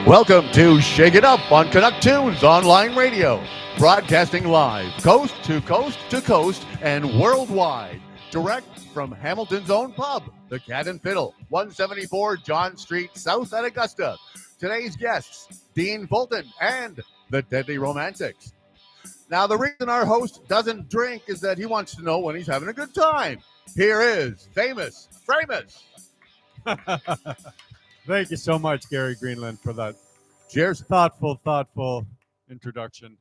Welcome to Shake It Up on Canuck Tunes Online Radio, broadcasting live coast to coast and worldwide, direct from Hamilton's own pub, the Cat Fiddle, 174 John Street, South at Augusta. Today's guests, Dean Fulton and the Deadly Romantics. Now, the reason our host doesn't drink is that he wants to know when he's having a good time. Here is famous Framus. Thank you so much, Gary Greenland, for that Cheers. thoughtful introduction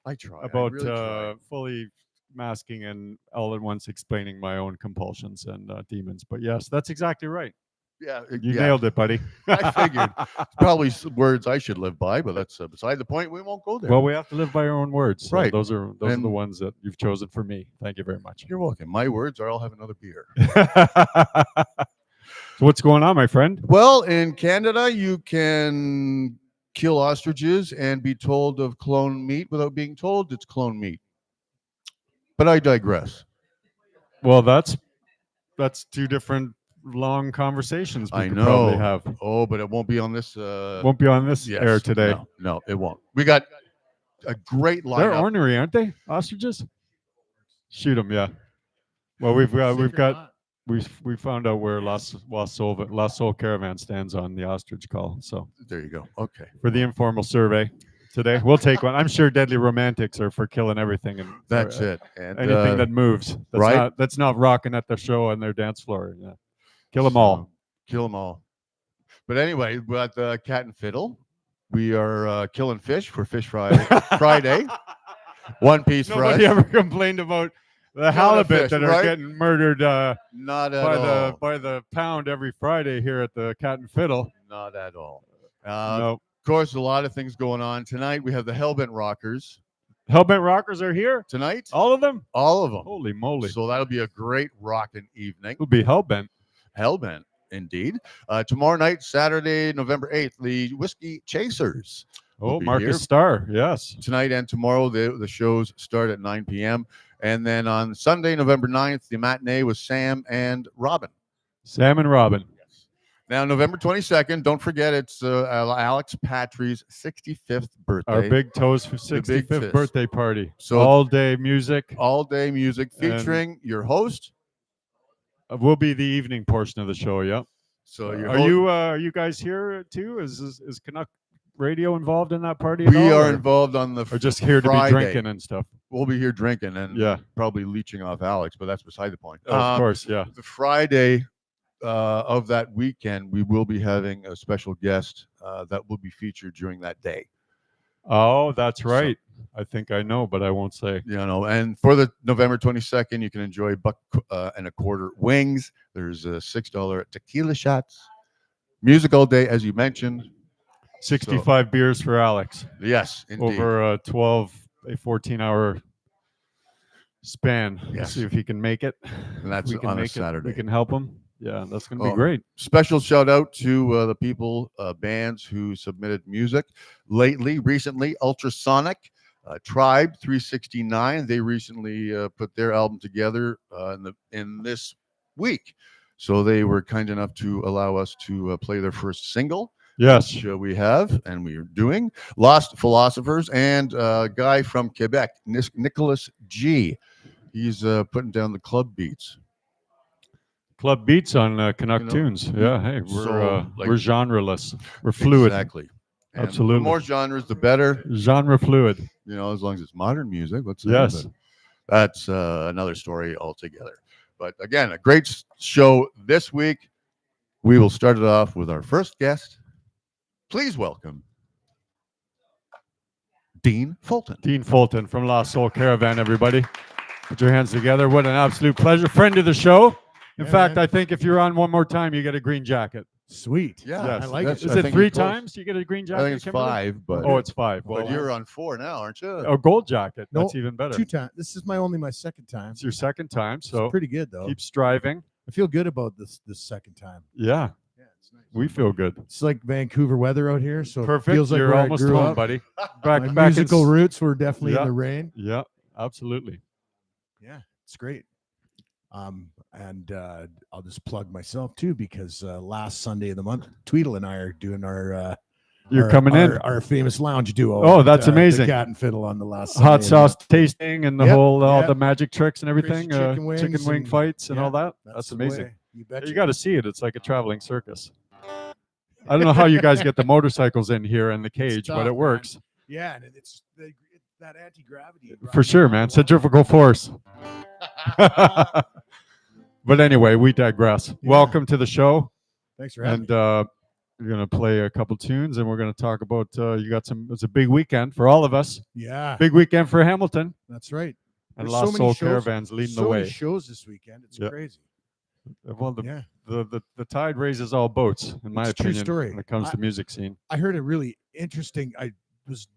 I try. about I really try. fully masking and all at once explaining my own compulsions and demons. But yes, that's exactly right. Yeah, You nailed it, buddy. I figured. It's probably some words I should live by, but that's beside the point. We won't go there. Well, we have to live by our own words. So Right. Those are the ones that you've chosen for me. Thank you very much. You're welcome. My words are I'll have another beer. So what's going on, my friend? Well, in Canada, you can kill ostriches and be told of clone meat without being told it's clone meat. But I digress. Well, that's two different long conversations we I could know. probably have. Oh, but it won't be on this. Won't be on this yes, air today. No, it won't. We got a great lineup. They're ornery, aren't they? Ostriches? Shoot them, yeah. Well, we found out where Lost Soul Caravan stands on the ostrich call. So There you go. Okay. for the informal survey today, we'll take one. I'm sure Deadly Romantics are for killing everything and That's it. And anything that moves. That's not rocking at the show on their dance floor. Yeah. Kill them all. Kill them all. But anyway, we're at the Cat and Fiddle. We are killing fish for Fish Friday. One piece Nobody fry. ever complained about the halibut fish, that are right? getting murdered Not at all. by the pound every Friday here at the Cat and Fiddle. Not at all. No. Of course, a lot of things going on. Tonight, we have the Hellbent Rockers. Hellbent Rockers are here? Tonight? All of them? All of them. Holy moly. So that'll be a great rockin' evening. It'll be Hellbent. Hellbent, indeed. Tomorrow night, Saturday, November 8th, the Whiskey Chasers. Oh, be Marcus here. Starr, yes. Tonight and tomorrow, the shows start at 9 p.m. And then on Sunday, November 9th, the matinee with Sam and Robin. Sam and Robin. Yes. Now, November 22nd, don't forget, it's Alex Patry's 65th birthday. Our Big Toes for Big 65th Fist. birthday party. So all day music. all-day music featuring your host. Will be the evening portion of the show, yeah. So are you guys here too? Is Canuck Radio involved in that party? At we all, are involved on the or just here Friday. to be drinking and stuff. We'll be here drinking and Yeah. probably leeching off Alex, but that's beside the point. Of course, yeah. The Friday of that weekend, we will be having a special guest that will be featured during that day. Oh, that's right. I think I know, but I won't say. You know, and for the November 22nd, you can enjoy $1.25 wings. There's $6 tequila shots. Music all day, as you mentioned. 65 beers for Alex. Yes, indeed. Over a 14-hour span. Yes. See if he can make it. And that's on a Saturday. We can help him. Yeah, that's going to be great. Special shout out to the people, bands who submitted music recently. Ultrasonic, Tribe 369. They recently put their album together in this week. So they were kind enough to allow us to play their first single. Yes. Which we have and we are doing. Lost Philosophers and a guy from Quebec, Nicholas G. He's putting down the club beats. Club beats on Canuck Tunes. Yeah, hey, we're genreless. We're fluid. Exactly. And Absolutely. the more genres, the better. Genre fluid. You know, as long as it's modern music. Let's say. Yes. That's another story altogether. But again, a great show this week. We will start it off with our first guest. Please welcome Dean Fulton. Dean Fulton from Soul Caravan, everybody. Put your hands together. What an absolute pleasure. Friend of the show. In fact, I think if you're on one more time, you get a green jacket. Sweet. Yeah, Yes. I like it. Is it 3 times you get a green jacket? I think it's Kimberly? 5, but Oh, it's 5. Well, but you're on 4 now, aren't you? a gold jacket. No, That's even better. 2 times. This is only my second time. It's your second time, so It's pretty good though. keep striving. I feel good about this second time. Yeah, Yeah, it's nice. we feel good. It's like Vancouver weather out here, so Perfect. it feels like You're where almost I grew home, up. buddy. My Back in musical roots were definitely Yeah. in the rain. Yeah, absolutely. Yeah, it's great. And I'll just plug myself too because last Sunday of the month, Tweedle and I are doing our You're coming in. Our famous lounge duo. Oh, that's the amazing. Cat and Fiddle on the last Hot Sunday. sauce tasting and the Yep, whole, all yep. the magic tricks and everything. Crazy chicken wings Chicken wing and- fights and yeah, all that. That's That's the amazing. way. You bet. You got to see it. It's like a traveling circus. I don't know how you guys get the motorcycles in here and the cage, tough, but it man. works. Yeah, and it's that anti-gravity. For sure, man. Centrifugal force. But anyway, we digress. Yeah. Welcome to the show. Thanks for having And me. we're going to play a couple tunes and we're going to talk about, it's a big weekend for all of us. Yeah, Big weekend for Hamilton. that's right. And There's Lost so many Soul shows- Caravans leading so the many way. shows this weekend. It's Yeah. crazy. Well, Yeah, the tide raises all boats, in my It's a true opinion, story. when it comes to music scene. I heard a really interesting. I was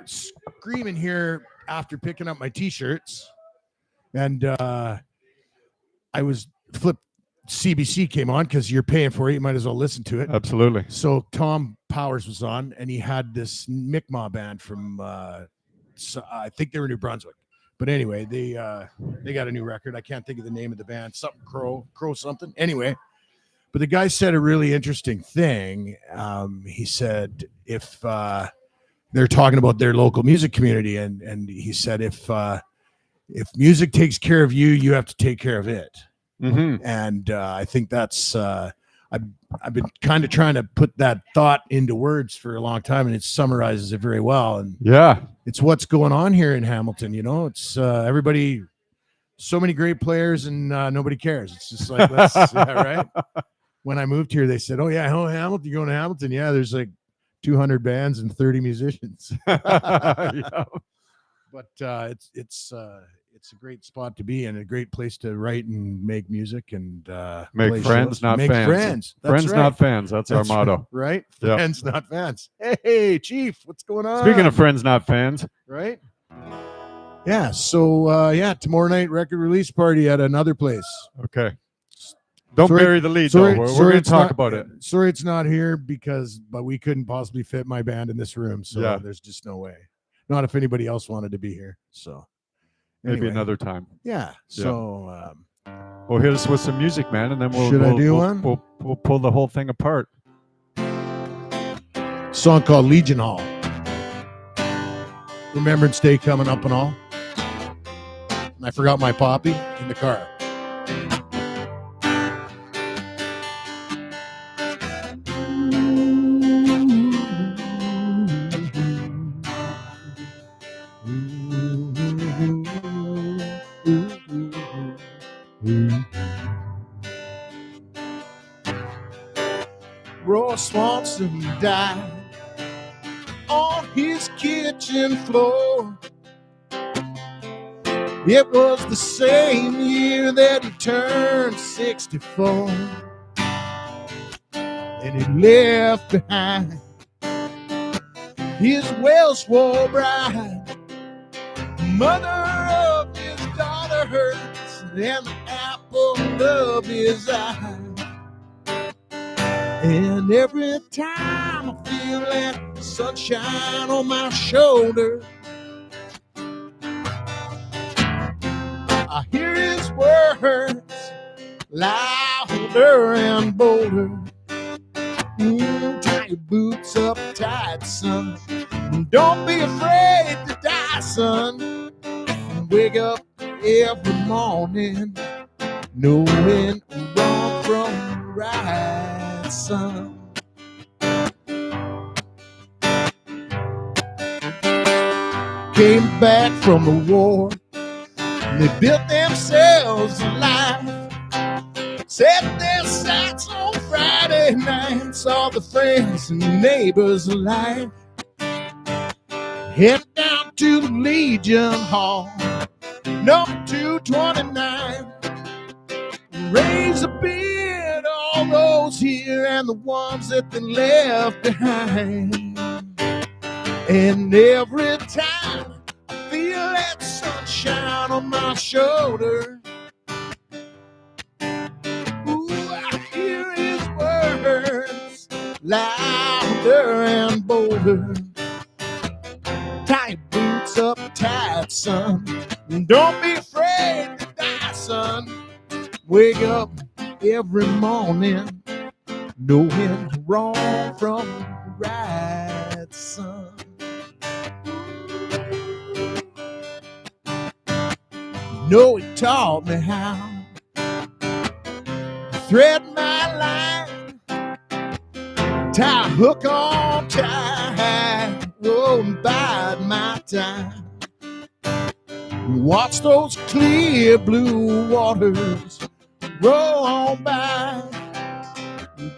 screaming here after picking up my T-shirts, and I was flipped. CBC came on because you're paying for it. You might as well listen to it. Absolutely. So Tom Powers was on, and he had this Mi'kmaq band from I think they were New Brunswick. But anyway, they got a new record. I can't think of the name of the band. Something Crow something. Anyway, but the guy said a really interesting thing. He said if they're talking about their local music community, and he said if music takes care of you, you have to take care of it. Mm-hmm. And I think that's I've been kind of trying to put that thought into words for a long time, and it summarizes it very well. And Yeah. it's what's going on here in Hamilton. You know, it's everybody, so many great players, and nobody cares. It's just like, right. When I moved here, they said, "Oh yeah, Hamilton, you're going to Hamilton? Yeah, there's like 200 bands and 30 musicians." Yeah. But it's a great spot to be in, a great place to write and make music and Make play friends, shows. not make fans. Friends, That's Friends, right. not fans. That's our That's motto. right? Yeah. Friends, not fans. Hey, Chief, what's going on? Speaking of friends, not fans. right? Yeah. So tomorrow night record release party at another place. Okay. Don't Sorry- bury the lead, Sorry, though. We're sorry going to it's talk not- about it. Sorry, it's not here but we couldn't possibly fit my band in this room. So Yeah. there's just no way. Not if anybody else wanted to be here. So Maybe anyway, another time. Yeah. So Well, hit us with some music, man, and then we'll Should I we'll, do we'll, one? We'll pull the whole thing apart. song called Legion Hall. Remembrance Day coming up and all. And I forgot my poppy in the car. Roy Swanson died on his kitchen floor. It was the same year that he turned 64. And he left behind his Welsh-war bride, mother of his daughter hurts, and the apple of his eye. And every time I feel that sunshine on my shoulder, I hear his words louder and bolder. Tie your boots up tight, son. Don't be afraid to die, son. Wake up every morning knowing wrong from right, son. Came back from the war, and they built themselves a life. Set their sights on Friday night, saw the friends and neighbors alike. Head down to the Legion Hall, number 229. Raise a beer to all those here and the ones that they left behind. And every time I feel that sunshine on my shoulder, ooh, I hear his words louder and bolder. Tie your boots up tight, son. Don't be afraid to die, son. Wake up every morning knowing wrong from right, son. You know, he taught me how to thread my line, tie a hook on tight, oh, and bide my time. Watch those clear blue waters roll on by.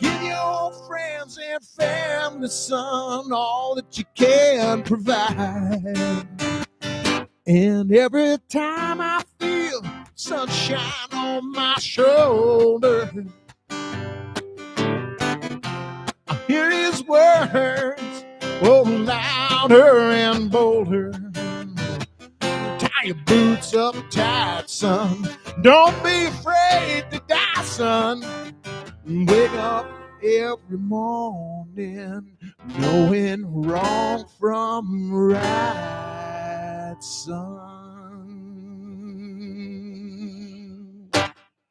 Give your friends and family, son, all that you can provide. And every time I feel sunshine on my shoulder, I hear his words, oh, louder and bolder. Tie your boots up tight, son. Don't be afraid to die, son. Wake up every morning knowing wrong from right, son.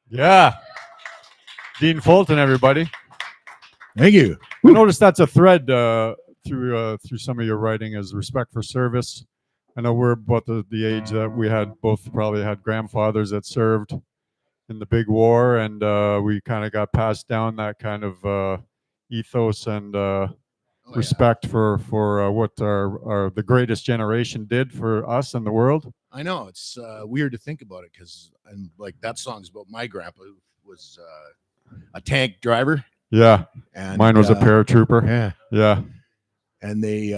Yeah. Dean Fulton, everybody. Thank you. I noticed that's a thread through some of your writing is respect for service. I know we're about the age that we had both probably had grandfathers that served in the big war, and we kind of got passed down that kind of ethos and respect for what the greatest generation did for us and the world. I know it's weird to think about it because, and like that song's about my grandpa who was a tank driver. Yeah, and mine was a paratrooper. Yeah, yeah, and they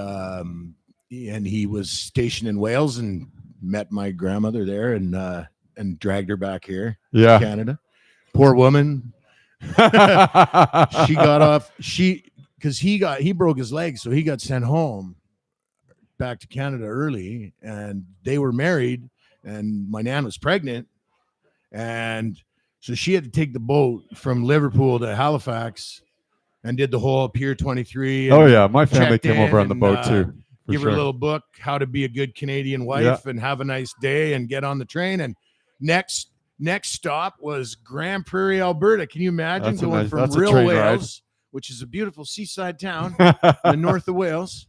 and he was stationed in Wales and met my grandmother there and dragged her back here yeah, to Canada. Poor woman. She got off. Because he broke his leg, so he got sent home back to Canada early, and they were married, and my nan was pregnant, and so she had to take the boat from Liverpool to Halifax and did the whole Pier 23. Oh yeah, my family came over on the boat too. Give her a little book, How to Be a Good Canadian Wife, and have a nice day, and get on the train. And next stop was Grand Prairie, Alberta. Can you imagine going from real Wales, which is a beautiful seaside town in the north of Wales,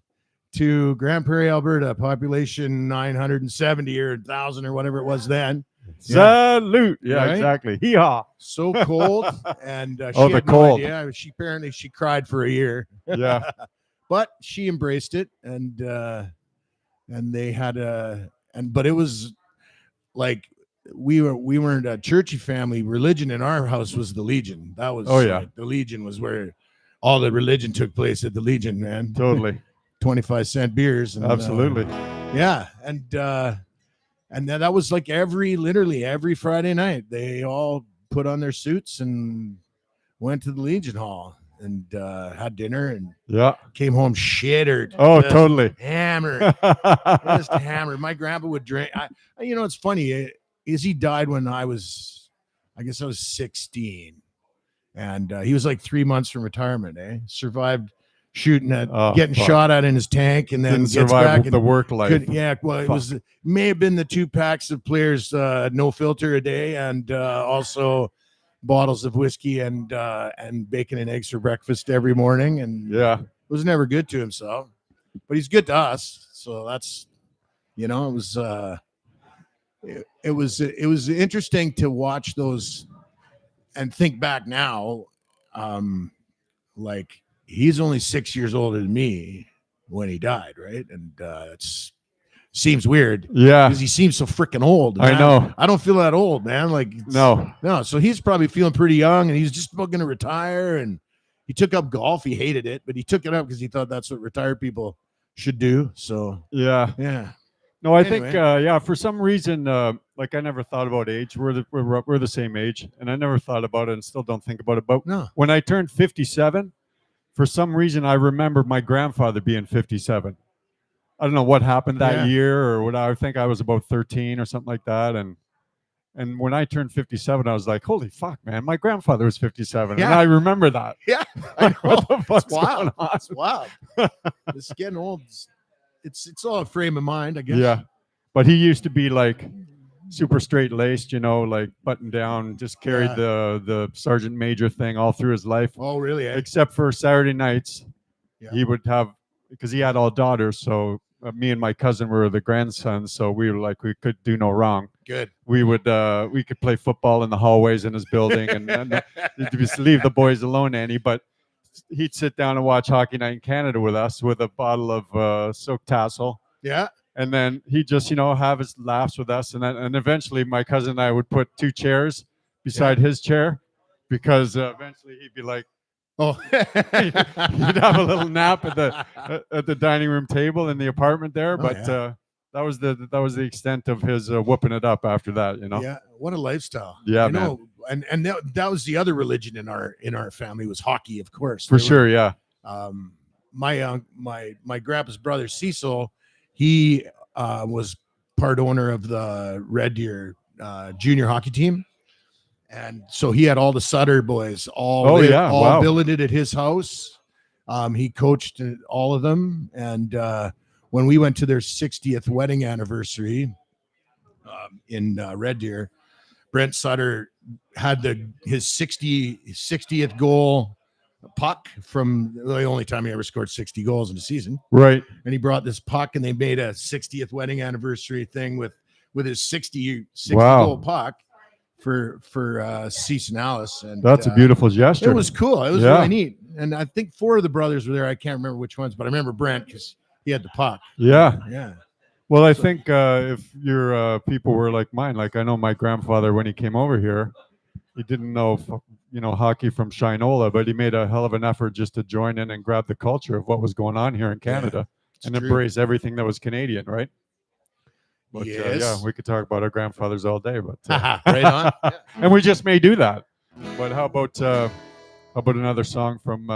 to Grand Prairie, Alberta, population 970 or 1,000 or whatever it was then. Salute. Yeah, right? Exactly. Hee-haw. So cold. And she the had cold. no idea. She cried for a year. Yeah. But she embraced it, and they had but it was like we weren't a churchy family. Religion in our house was the Legion. That was the Legion was where all the religion took place at the Legion, man. Totally. 25-cent beers. And, absolutely. And that was like literally every Friday night they all put on their suits and went to the Legion Hall and had dinner and came home shittered. Oh, totally hammered. Just hammered. My grandpa would drink. It's funny is he died when I was 16, and he was like 3 months from retirement. Survived shooting at getting shot at in his tank, and then didn't gets survive back and the work life. It may have been the 2 packs of Players no filter a day, and also bottles of whiskey and bacon and eggs for breakfast every morning, and was never good to himself, but he's good to us. So that's it was interesting to watch those and think back now. Like he's only 6 years older than me when he died, right? And seems weird, because he seems so freaking old. I know. I don't feel that old, man. Like no. So he's probably feeling pretty young, and he's just about going to retire. And he took up golf. He hated it, but he took it up because he thought that's what retired people should do. So yeah. No, I think for some reason, like I never thought about age. We're the same age, and I never thought about it, and still don't think about it. But when I turned 57, for some reason, I remember my grandfather being 57. I don't know what happened that year or what. I think I was about 13 or something like that. And when I turned 57, I was like, holy fuck, man, my grandfather was 57. And I remember that. Yeah. I know. What the fuck's wild. going on? It's wild. It's getting old. It's all a frame of mind, I guess. Yeah. But he used to be like super straight laced, like buttoned down, just carried the sergeant major thing all through his life. Oh, really? Except for Saturday nights. he would have, because he had all daughters, so me and my cousin were the grandsons, so we were like, we could do no wrong. Good. We could play football in the hallways in his building and just leave the boys alone, Annie. But he'd sit down and watch Hockey Night in Canada with us with a bottle of silk tassel. Yeah. And then he'd just, have his laughs with us. And eventually my cousin and I would put 2 chairs beside his chair, because eventually he'd be like, he'd have a little nap at the dining room table in the apartment there. But that was the extent of his whooping it up after that, Yeah, what a lifestyle. Yeah, man. And that was the other religion in our family, was hockey, of course. For sure, yeah. My grandpa's brother Cecil, he was part owner of the Red Deer junior hockey team, and so he had all the Sutter boys all billeted at his house. He coached all of them, and when we went to their 60th wedding anniversary in Red Deer, Brent Sutter had his 60th goal puck from the only time he ever scored 60 goals in a season. Right. And he brought this puck, and they made a 60th wedding anniversary thing with his 60 goal puck for Cease and Alice. And that's a beautiful gesture. It was cool. It was really neat. And I think 4 of the brothers were there. I can't remember which ones, but I remember Brent because he had the puck. Yeah. Yeah. Well, I think if your people were like mine, like I know my grandfather, when he came over here, he didn't know, hockey from Shinola, but he made a hell of an effort just to join in and grab the culture of what was going on here in Canada and embrace everything that was Canadian, right? But yes. We could talk about our grandfathers all day, but right on. And we just may do that. But how about another song from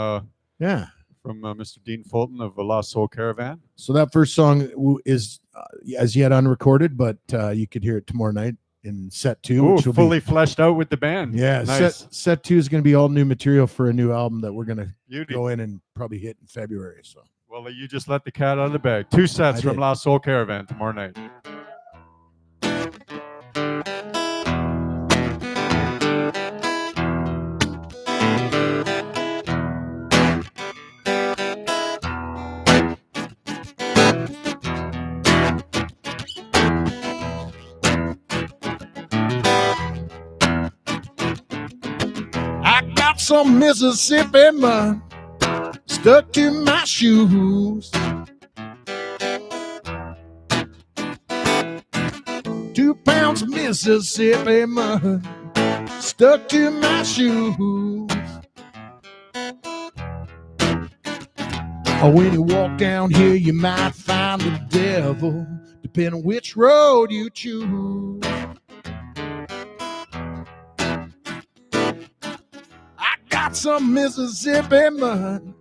Mr. Dean Fulton of the Lost Soul Caravan? So that first song is as yet unrecorded, but you could hear it tomorrow night in set 2. Which will fully fleshed out with the band. Yeah, nice. Set 2 is going to be all new material for a new album that we're going to go in and probably hit in February. So, well, you just let the cat out of the bag. 2 sets from Lost Soul Caravan tomorrow night. Some Mississippi mud stuck to my shoes. 2 pounds of Mississippi mud stuck to my shoes. Oh, when you walk down here, you might find the devil, depending on which road you choose. Got some Mississippi mud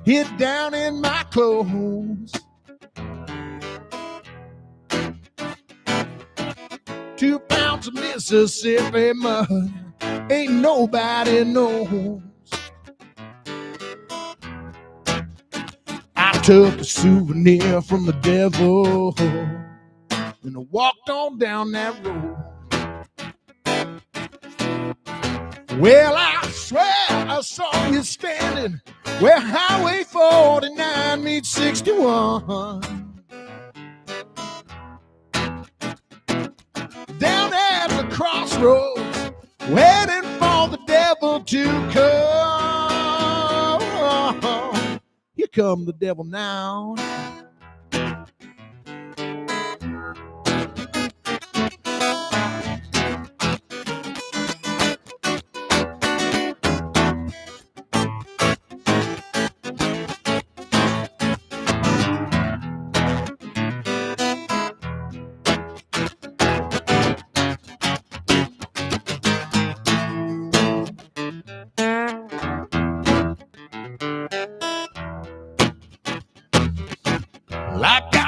hid down in my clothes. 2 pounds of Mississippi mud ain't nobody knows. I took a souvenir from the devil and I walked on down that road. Well, I swear I saw you standing where Highway 49 meets 61. Down at the crossroads, waiting for the devil to come. Here come the devil now.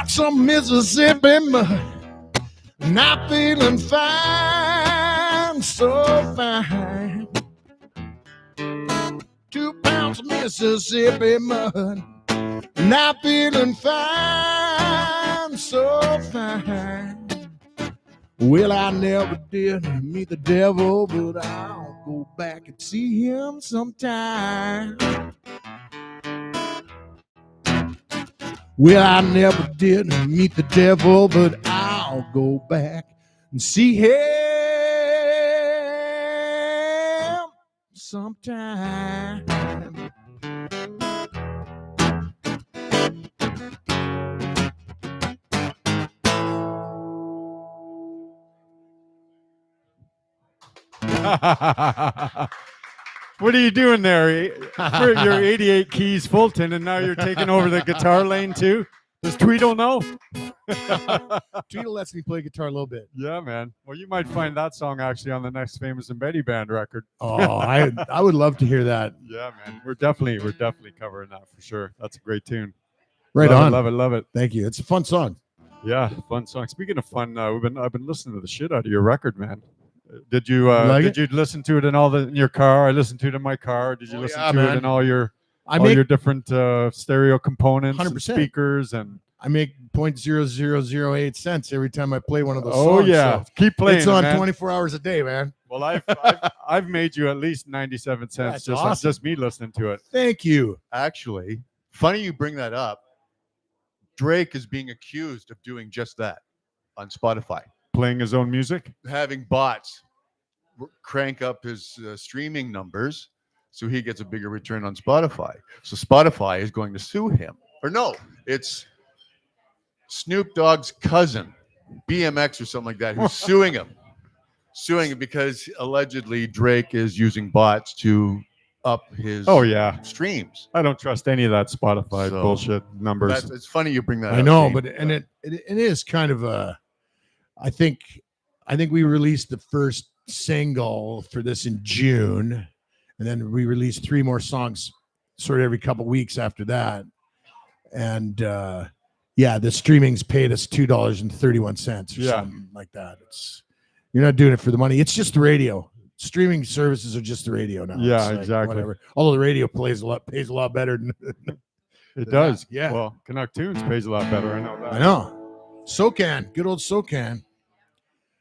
Some Mississippi mud, not feeling fine, so fine. 2 pounds of Mississippi mud, not feeling fine, so fine. Well, I never did meet the devil, but I'll go back and see him sometime. Well, I never did meet the devil, but I'll go back and see him sometime. What are you doing there? You're 88 keys Fulton, and now you're taking over the guitar lane too? Does Tweedle know? Tweedle lets me play guitar a little bit. Yeah, man. Well, you might find that song actually on the next Famous and Betty Band record. Oh, I would love to hear that. Yeah, man. We're definitely covering that for sure. That's a great tune. Right love on. It, love it. Thank you. It's a fun song. Yeah, fun song. Speaking of fun, I've been listening to the shit out of your record, man. Did you listen to it in your car? I listened to it in my car. Did you listen to it in all your your different stereo components, 100%. And speakers, and I make 0.0008 cents every time I play one of those songs. Oh yeah, so keep playing. It's on man. 24 hours a day, man. Well, I've made you at least 97 cents just me listening to it. Thank you. Actually, funny you bring that up. Drake is being accused of doing just that on Spotify. Playing his own music? Having bots crank up his streaming numbers so he gets a bigger return on Spotify. So Spotify is going to sue him. Or no, it's Snoop Dogg's cousin, BMX or something like that, who's suing him. Suing him because allegedly Drake is using bots to up his streams. I don't trust any of that Spotify bullshit numbers. It's funny you bring that up. I know, but it is kind of a I think we released the first single for this in June, and then we released 3 more songs sort of every couple weeks after that. And the streaming's paid us $2.31 or something like that. You're not doing it for the money. It's just the radio. Streaming services are just the radio now. Yeah, exactly. Whatever. Although the radio pays a lot better than it does. That. Yeah. Well, Canuck Tunes pays a lot better. I know that. I know. SoCan, good old SoCan.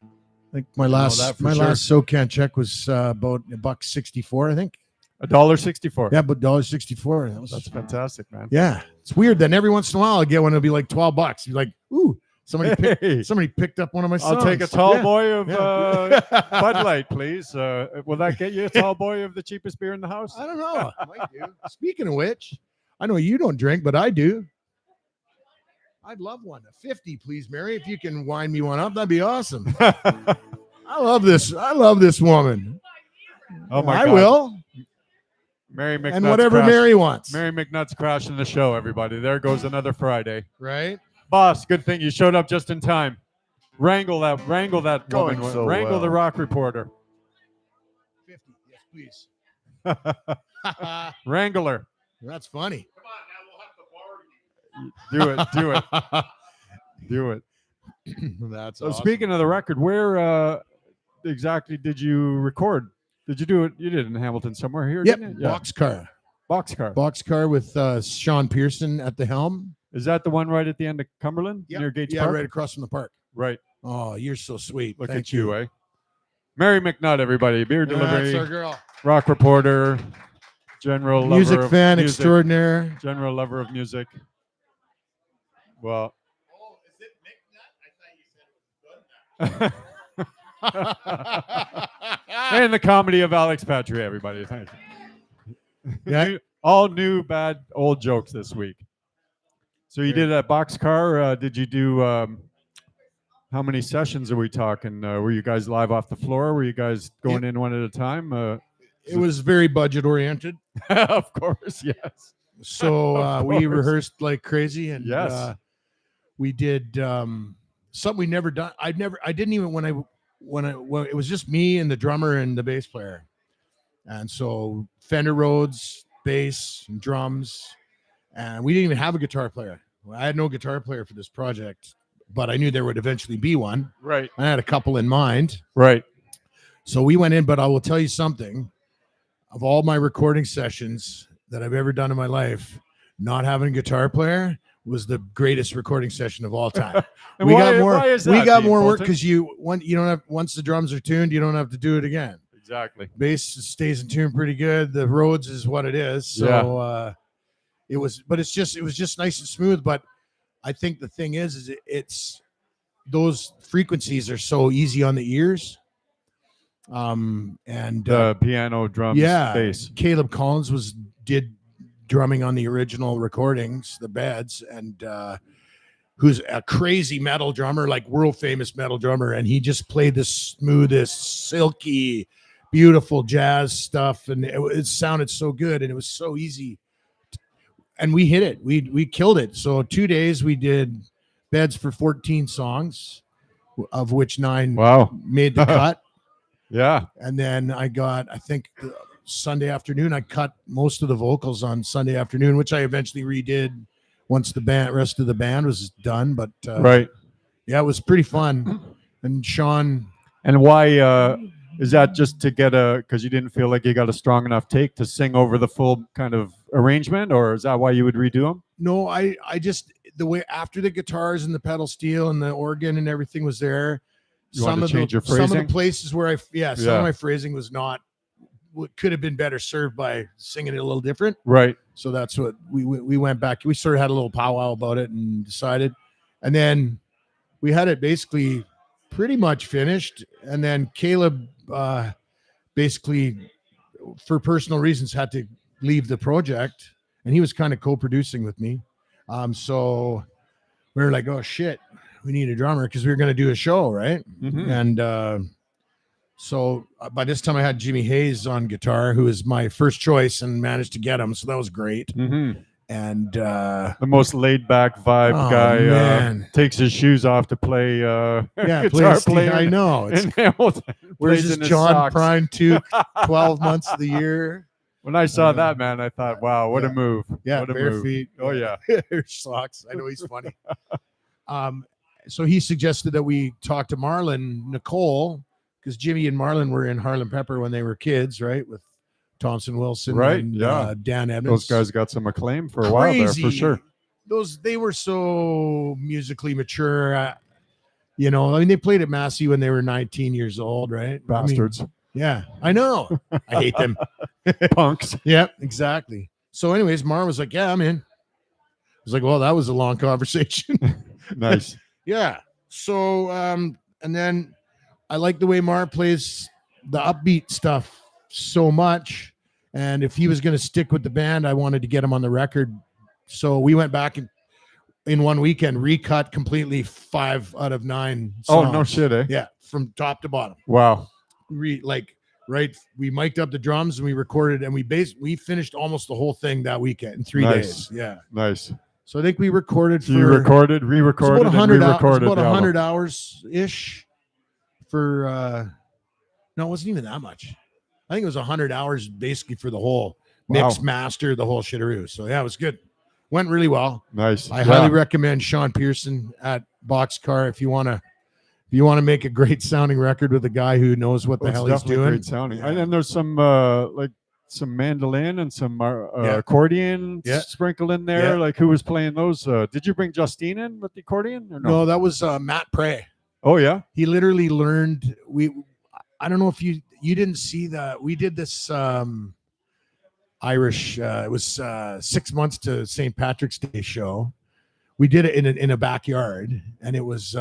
I think my last SoCan check was about $1.64. I think. $1.64. Yeah, but $1.64. That's fantastic, man. Yeah, it's weird. Then every once in a while, I get one. It'll be like $12. You're like, ooh. Somebody picked up one of my songs. I'll take a tall boy of Bud Light, please. Will that get you a tall boy of the cheapest beer in the house? I don't know. Might do. Speaking of which, I know you don't drink, but I do. I'd love one. A 50, please, Mary. If you can wind me one up, that'd be awesome. I love this. I love this woman. Oh my God. I will. Mary McNutt's and whatever Mary wants. Mary McNutt's crashing the show, everybody. There goes another Friday. Right? Boss, good thing you showed up just in time. Wrangle that woman. So wrangle the rock reporter. 50, yes, please. Wrangle her. That's funny. Come on, now we'll have to borrow you. Do it. That's so awesome. Speaking of the record, where exactly did you record? Did you do it? You did it in Hamilton somewhere here, didn't you? Boxcar. Boxcar with Sean Pearson at the helm. Is that the one right at the end of Cumberland? Yep. Near Gates Park? Right across from the park. Right. Oh, you're so sweet. Look at you, eh? Mary McNutt, everybody. Beer delivery. That's our girl. Rock reporter. General music lover fan of music, extraordinaire. General lover of music. Well. Oh, is it Nick Nutt? I thought you said it was good. And the comedy of Alex Patry, everybody. Thank you. Yeah. All new, bad, old jokes this week. So you did a Boxcar. Did you do, how many sessions are we talking? Were you guys live off the floor? Were you guys going in one at a time? It was very budget oriented. Of course, yes. So we rehearsed like crazy. And yes. We did something we never done. I didn't even, when it was just me and the drummer and the bass player. And so Fender Rhodes, bass and drums. And we didn't even have a guitar player. I had no guitar player for this project, but I knew there would eventually be one. Right. I had a couple in mind. Right. So we went in, but I will tell you something. Of all my recording sessions that I've ever done in my life, not having a guitar player was the greatest recording session of all time. We got more work because you don't have, once the drums are tuned, you don't have to do it again. Exactly. Bass stays in tune pretty good. The Rhodes is what it is. So it was just nice and smooth. But I think the thing is it's those frequencies are so easy on the ears. And the piano, drums, bass. Caleb Collins did drumming on the original recordings, the beds, and who's a crazy metal drummer, like world famous metal drummer, and he just played the smoothest, silky, beautiful jazz stuff, and it sounded so good, and it was so easy, and we hit it. We killed it. So 2 days we did beds for 14 songs, of which 9 made the cut. Yeah. And then I think Sunday afternoon, I cut most of the vocals on Sunday afternoon, which I eventually redid once the rest of the band was done. But right. Yeah, it was pretty fun. And Sean. And why is that just to get because you didn't feel like you got a strong enough take to sing over the full kind of arrangement, or is that why you would redo them? No, I just, the way after the guitars and the pedal steel and the organ and everything was there, some of the places where some of my phrasing was not, could have been better served by singing it a little different. Right. So that's what we went back. We sort of had a little powwow about it and decided, and then we had it basically pretty much finished. And then Caleb basically, for personal reasons, had to leave the project, and he was kind of co-producing with me. So we were like, oh shit, we need a drummer, because we were going to do a show, right? Mm-hmm. And so by this time I had Jimmy Hayes on guitar, who was my first choice, and managed to get him. So that was great. Mm-hmm. And the most laid back vibe guy takes his shoes off to play guitar player. I know. Where's this John Prine 12 months of the year? When I saw that, man, I thought, wow, what a move. Yeah, what a bare move. feet. Oh, yeah. Socks. I know he's funny. So he suggested that we talk to Marlon Nicole, because Jimmy and Marlon were in Harlem Pepper when they were kids, right? With Thompson Wilson, right? And, yeah, Dan Evans. Those guys got some acclaim for a while there, for sure. They were so musically mature. I mean, they played at Massey when they were 19 years old, right? Bastards. I mean, yeah, I know. I hate them. Punks. Yeah, exactly. So anyways, Mar was like, yeah, I'm in. I was like, well, that was a long conversation. Nice. Yeah. So, and then I like the way Mar plays the upbeat stuff so much. And if he was going to stick with the band, I wanted to get him on the record. So we went back and in one weekend, recut completely 5 out of 9 songs. Oh, no shit, eh? Yeah, from top to bottom. Wow. We mic'd up the drums and we recorded, and we finished almost the whole thing that weekend in 3 days. Yeah. Nice. So I think we recorded you recorded, re-recorded, about 100 and re-recorded. About 100 hours-ish for, no, it wasn't even that much. I think it was 100 hours basically for the whole mix, master, the whole shitteroo. So yeah, it was good. Went really well. Nice. I highly recommend Sean Pearson at Boxcar if you want to make a great sounding record with a guy who knows what the hell he's doing. Great sounding. Yeah. And there's some some mandolin and some accordion sprinkled in there. Like, who was playing those? Did you bring Justine in with the accordion or no? No, that was Matt Prey. Oh yeah. He literally learned. I don't know if you didn't see that. We did this Irish. It was 6 months to St. Patrick's Day show. We did it in a backyard, and it was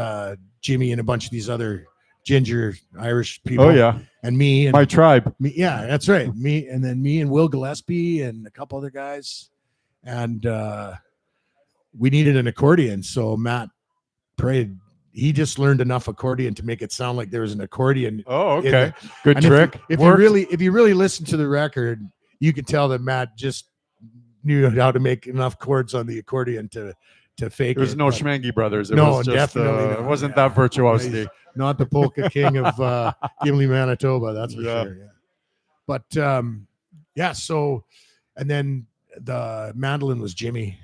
Jimmy and a bunch of these other ginger Irish people. Oh yeah, and me and my tribe. Me, yeah, that's right. Me and Will Gillespie and a couple other guys, and we needed an accordion. So Matt prayed. He just learned enough accordion to make it sound like there was an accordion. Oh, okay, good trick. If you really listen to the record, you can tell that Matt just knew how to make enough chords on the accordion to fake it. There was no Schmangy Brothers. Definitely not. It wasn't that virtuosity. Not the polka king of Gimli, Manitoba, that's for sure. Yeah. But so, and then the mandolin was Jimmy.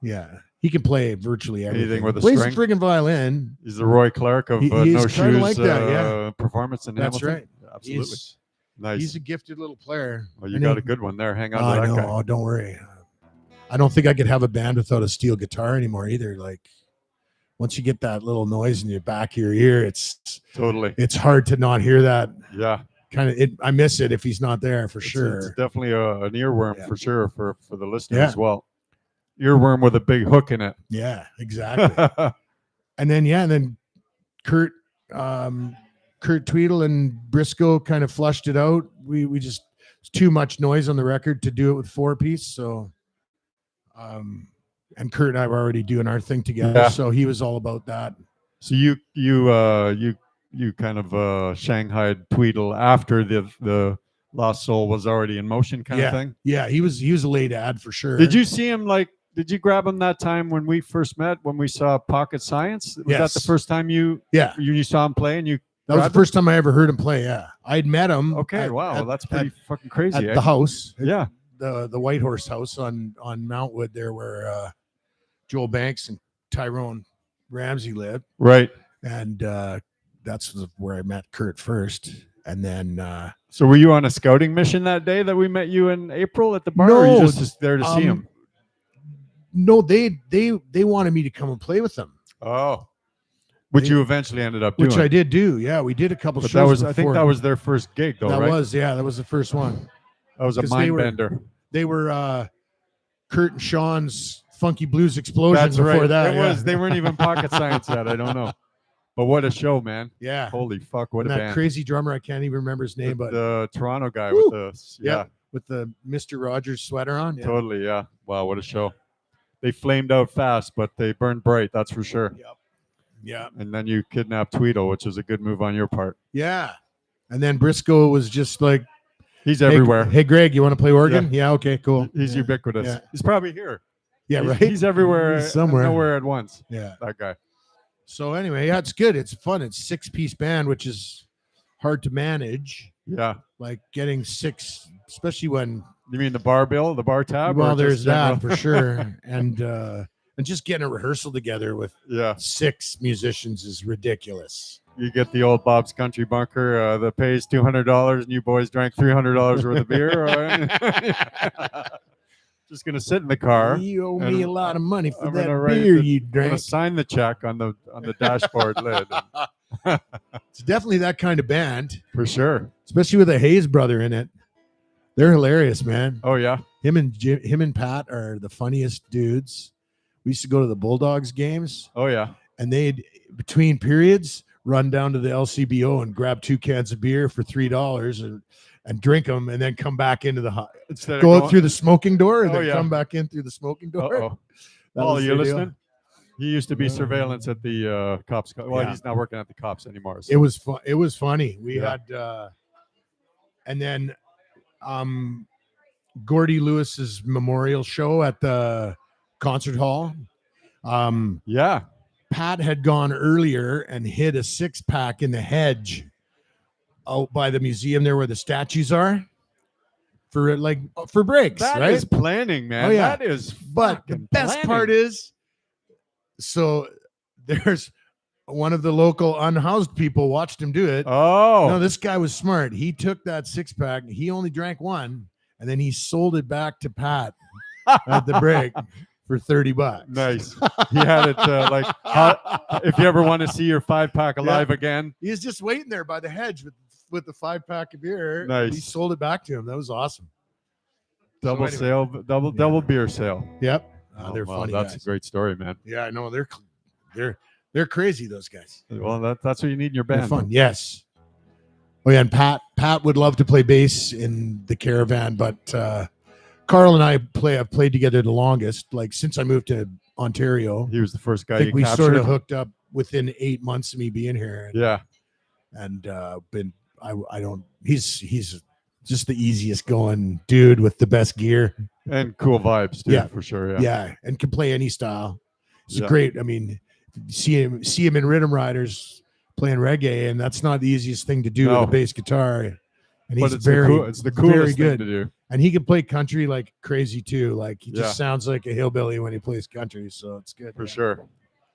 Yeah, he can play virtually anything with a plays string. Plays a friggin' violin. He's the Roy Clark of No Shoes like that, performance in That's Hamilton. Right. Absolutely. Nice. He's a gifted little player. Well, you got a good one there. Hang on to that guy. Oh, don't worry. I don't think I could have a band without a steel guitar anymore either. Like, once you get that little noise in your back of your ear, it's hard to not hear that. Yeah. I miss it if he's not there for sure. It's definitely an earworm for sure for the listener as well. earworm with a big hook in it. Yeah, exactly. and then Kurt Tweedle and Briscoe kind of flushed it out. We just, it's too much noise on the record to do it with 4-piece. So, and Kurt and I were already doing our thing together. So he was all about that. So you kind of Shanghaied Tweedle after the Lost Soul was already in motion kind of thing. Yeah, he was a late ad for sure. Did you see him did you grab him that time when we first met, when we saw Pocket Science? Was that the first time you saw him play and you? That was the first time I ever heard him play. Yeah, I'd met him. Okay, wow, that's pretty fucking crazy. At the house, the White Horse House on Mountwood, there where Joel Banks and Tyrone Ramsey lived. Right, and that's where I met Kurt first, and then. So were you on a scouting mission that day that we met you in April at the bar? No, or you just there to see him. No, they wanted me to come and play with them. Oh. Which you eventually ended up doing. Which I did do. Yeah, we did a couple shows. I think that was their first gig, though, right? That was the first one. That was a mind bender. They were Kurt and Sean's Funky Blues Explosion before that. They weren't even Pocket Science yet. I don't know. But what a show, man. Yeah. Holy fuck, what and a that band. Crazy drummer, I can't even remember his name, but the Toronto guy with the Mr. Rogers sweater on. Yeah. Totally, yeah. Wow, what a show. They flamed out fast, but they burned bright, that's for sure. Yep. Yeah. And then you kidnapped Tweedle, which is a good move on your part. Yeah. And then Briscoe was just like, he's everywhere. Hey, Greg, you want to play organ? Yeah, okay, cool. He's ubiquitous. Yeah. He's probably here. Yeah, right. He's everywhere, somewhere, nowhere at once. Yeah, that guy. So anyway, yeah, it's good. It's fun. It's 6-piece band, which is hard to manage. Yeah, like getting 6, especially when. You mean the bar bill, the bar tab? Well, there's that for sure, and just getting a rehearsal together with 6 musicians is ridiculous. You get the old Bob's Country Bunker that pays $200, and you boys drank $300 worth of beer. Just gonna sit in the car. You owe me a lot of money for that beer you drank. I'm gonna sign the check on the dashboard lid. It's definitely that kind of band for sure, especially with a Hayes brother in it. They're hilarious, man. Oh yeah, him and Pat are the funniest dudes. We used to go to the Bulldogs games. Oh yeah, and they'd between periods run down to the LCBO and grab 2 cans of beer for $3 and drink them, and then come back into the go out through the smoking door, and then come back in through the smoking door. Paul, you listening? He used to be surveillance at the cops. Well, he's not working at the cops anymore. So. It was fun. It was funny. We had, and then Gordy Lewis's memorial show at the concert hall. Pat had gone earlier and hid a 6-pack in the hedge out by the museum there where the statues are for breaks. That is planning, man. Oh, yeah. That is. But the best part is, so there's one of the local unhoused people watched him do it. Oh, no, this guy was smart. He took that 6-pack. He only drank 1, and then he sold it back to Pat at the break for $30. Nice. He had it if you ever want to see your 5-pack alive again. He was just waiting there by the hedge with the 5-pack of beer. Nice. He sold it back to him. That was awesome. Double beer sale. Yep. They're funny. That's guys. A great story, man. Yeah, I know. They're crazy, those guys. Well, that's what you need in your band. They're fun. Yes. Oh yeah, and Pat would love to play bass in the Caravan, but Carl and I have played together the longest. Like since I moved to Ontario, he was the first guy. I think we sort of hooked up within 8 months of me being here. And he's just the easiest going dude with the best gear and cool vibes too, for sure. Yeah, and can play any style. It's great. I mean, see him in Rhythm Riders playing reggae, and that's not the easiest thing to do with a bass guitar. And he's it's the coolest thing to do. And he can play country like crazy too. Like he just sounds like a hillbilly when he plays country. So it's good for sure.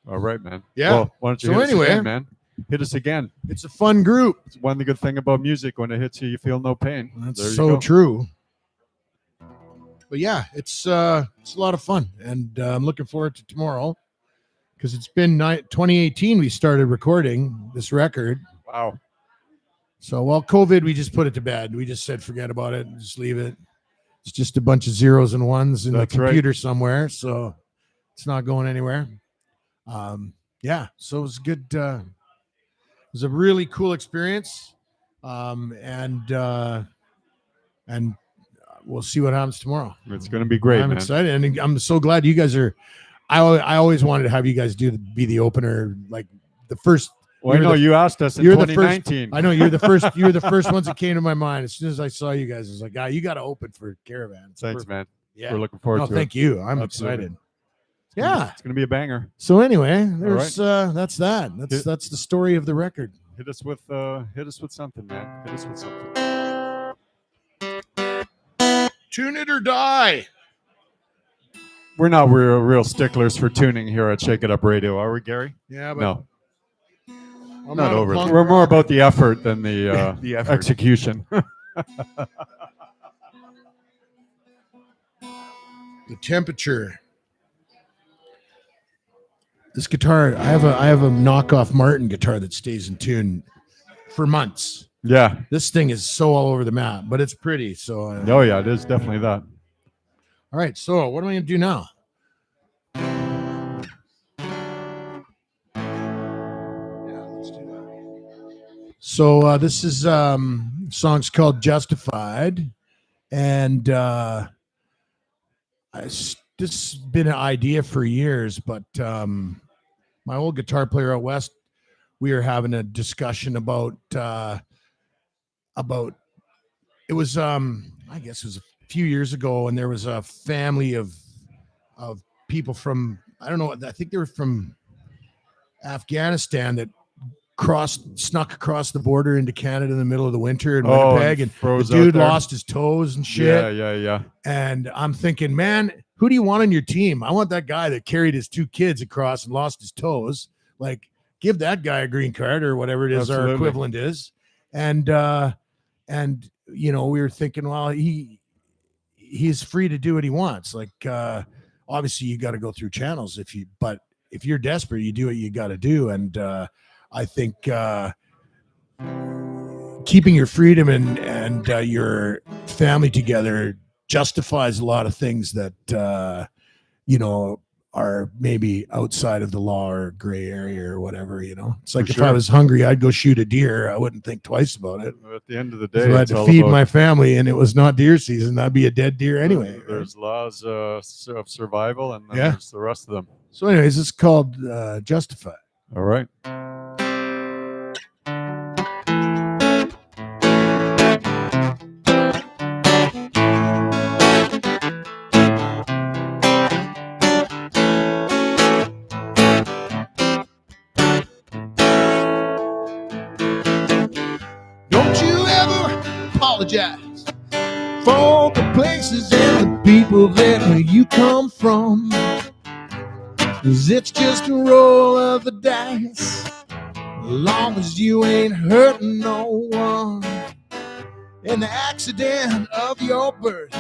All right, man. Yeah. Well, why don't you hit us again, man? Hit us again. It's a fun group. It's one good thing about music. When it hits you, you feel no pain. That's so true. But yeah, it's a lot of fun, and I'm looking forward to tomorrow because it's been 2018 we started recording this record. Wow. So, COVID, we just put it to bed. We just said, forget about it and just leave it. It's just a bunch of zeros and ones in That's the computer right. somewhere, so it's not going anywhere. Yeah, so it was good. It was a really cool experience, and we'll see what happens tomorrow. It's going to be great. I'm man. excited, and I'm so glad you guys are. I always wanted to have you guys be the opener, like the first. Well, I know you asked us in you're 2019. I know you're the first. You're the first ones that came to my mind as soon as I saw you guys. I was like, you got to open for Caravan. It's Thanks, perfect. man. Yeah, We're looking forward to thank it. you. I'm Absolutely. excited. Yeah, It's going to be a banger. so anyway, there's right. that's that. That's the story of the record. Hit us with something, man. Hit us with something. Tune it or die. We're not real sticklers for tuning here at Shake It Up Radio, are we, Gary? Yeah, but No, I'm not a over. punk We're more rocker. about the effort than the The effort. execution. The temperature. This guitar, I have a knockoff Martin guitar that stays in tune for months. Yeah. This thing is so all over the map, but it's pretty. So Oh yeah, it is definitely that. all right, so what am I going to do now? Yeah, let's do that. So this is song's called Justified, and this has been an idea for years, but my old guitar player out west, we were having a discussion about it was I guess it was a few years ago, and there was a family of people from, I don't know, I think they were from Afghanistan that snuck across the border into Canada in the middle of the winter in Winnipeg, and the froze dude out there. lost his toes and shit. Yeah. And I'm thinking, man, who do you want on your team? I want that guy that carried his 2 kids across and lost his toes. Like, give that guy a green card or whatever it is Absolutely. our equivalent is. And you know, we were thinking, well, he's free to do what he wants. Like, obviously you got to go through channels but if you're desperate, you do what you got to do. And I think keeping your freedom and your family together justifies a lot of things that you know, are maybe outside of the law or gray area or whatever. You know, it's like For if sure. I was hungry, I'd go shoot a deer. I wouldn't think twice about it. At the end of the If day, I had it's to all feed about- my family and it was not deer season, that'd be a dead deer anyway. right? There's laws of survival, and then Yeah. there's the rest of them. So anyways, it's called Justified. All right. Don't you ever apologize for the places and the people that you come from, 'cause it's just a roll of the dice, as long as you ain't hurting no one. And the accident of your birth,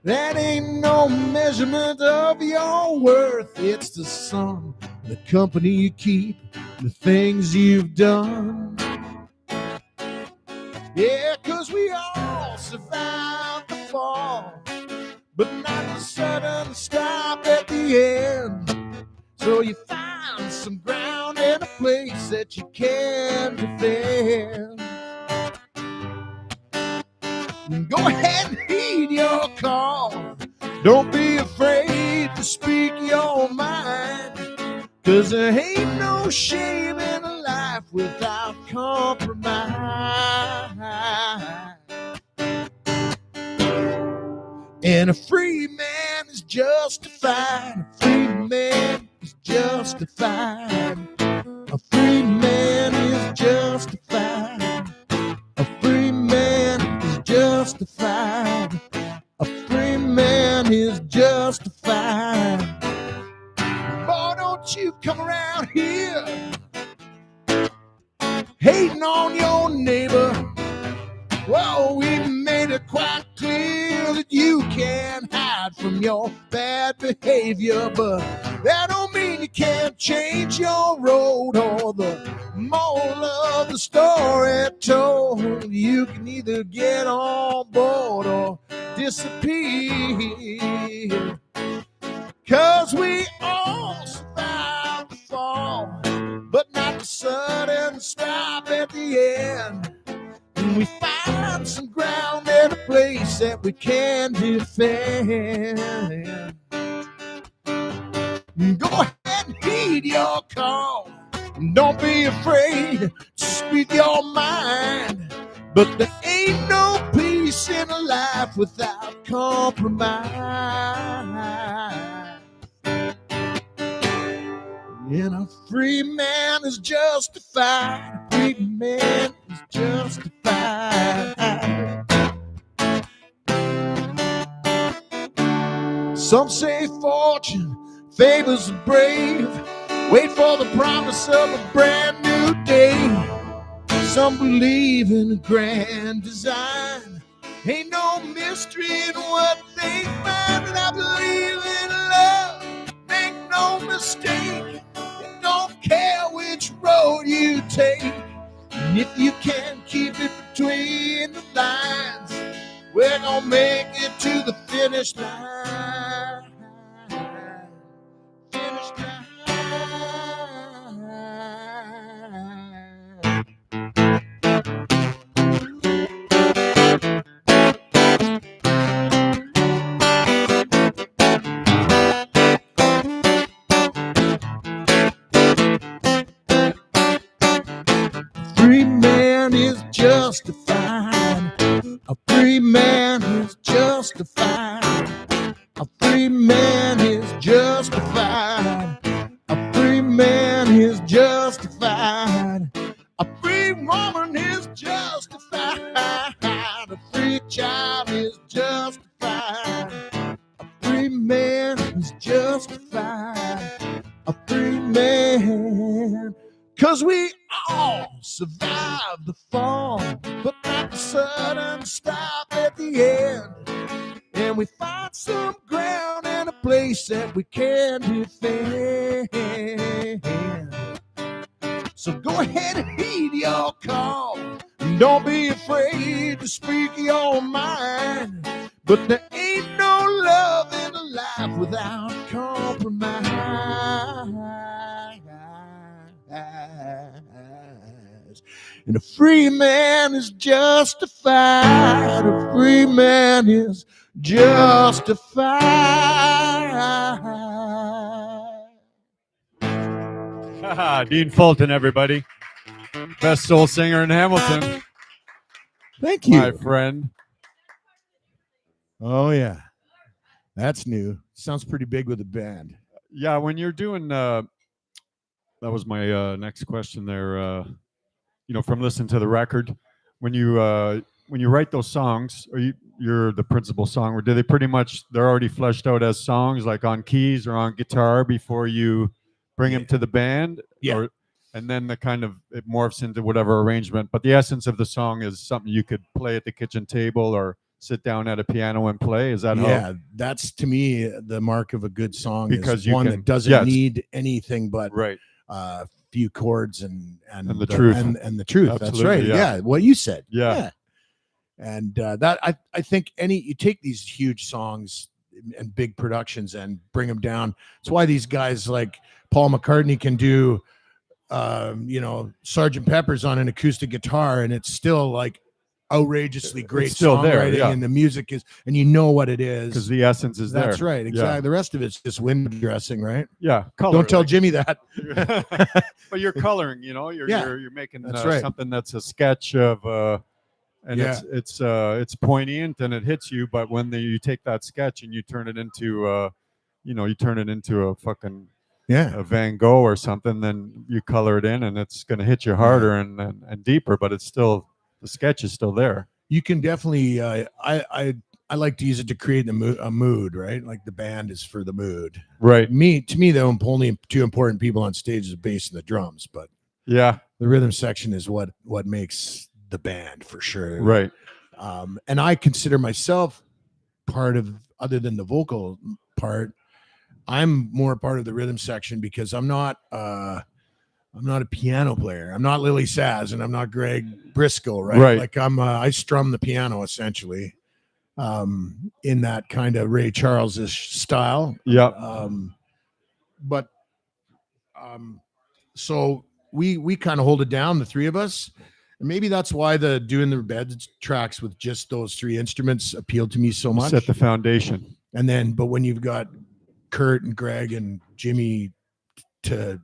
that ain't no measurement of your worth. It's the sum, the company you keep, the things you've done. Yeah, 'cause we all survive the fall, but not the sudden stop at the end. So you find some ground and a place that you can defend. Go ahead and heed your call. Don't be afraid to speak your mind, 'cause there ain't no shame in a life without compromise. And a free man is justified. A free man is justified. A free man is justified. A free man is justified. A free man is justified. Boy, don't you come around here hating on your neighbor. Whoa, we made it quite clear that you can't hide from your bad behavior, but that don't mean you can't change your road or the moral of the story told. You can either get on board or disappear. 'Cause we all survive the fall, but not the sudden stop at the end. And we find some ground and a place that we can defend. Go ahead and heed your call. Don't be afraid to speak your mind. But there ain't no peace in a life without compromise. And a free man is justified. A free man is justified. Some say fortune favors the brave. Wait for the promise of a brand new day. Some believe in a grand design. Ain't no mystery in what they find. And I believe in love. Make no mistake. It don't care which road you take. And if you can keep it between the lines, we're gonna make it to the finish line. Finish line. 3 man is justified. A free man is justified. A free man is justified. A free man is justified. A free woman is justified. A free child is justified. A free man is justified. A free man. 'Cause we all survive the fall, but not the sudden stop at the end. And we find some ground and a place that we can defend. So go ahead and heed your call. Don't be afraid to speak your mind. But there ain't no love in a life without compromise. And a free man is justified. A free man is justified. Dean Fulton, everybody. Best soul singer in Hamilton. Thank you, my friend. Oh, yeah. That's new. Sounds pretty big with the band. Yeah, when you're doing, that was my next question there. From listening to the record, when you write those songs, or you're the principal song, or do they pretty much, they're already fleshed out as songs, like on keys or on guitar before you bring them to the band? Yeah. And then it morphs into whatever arrangement. But the essence of the song is something you could play at the kitchen table or sit down at a piano and play. Is that Yeah, that's to me the mark of a good song. Because is one that doesn't need anything but right. Few chords and the truth and the truth. Absolutely, that's right. Yeah, what you said. Yeah. And that I think you take these huge songs and big productions and bring them down. It's why these guys like Paul McCartney can do Sgt. Pepper's on an acoustic guitar and it's still like outrageously great. It's still there, yeah. And the music is, and you know what it is because the essence is there. That's right, exactly. Yeah. The rest of it's just window dressing, right? Yeah, don't tell Jimmy that. But you're coloring, you're making right. something that's a sketch of, and it's poignant and it hits you. But when you take that sketch and you turn it into, a fucking a Van Gogh or something, then you color it in and it's going to hit you harder and deeper. But it's still, the sketch is still there. You can definitely I like to use it to create a mood, right? Like the band is for the mood, right? To me, the only two important people on stage is the bass and the drums, but yeah, the rhythm section is what makes the band for sure, right? And I consider myself part of, other than the vocal part, I'm more part of the rhythm section because I'm not a piano player. I'm not Lily Saz and I'm not Greg Briscoe, right? Like I strum the piano essentially. in that kind of Ray Charles-ish style. Yeah. So we kind of hold it down, the three of us. And maybe that's why the doing the bed tracks with just those three instruments appealed to me so much. Set the foundation. And then, but when you've got Kurt and Greg and Jimmy to,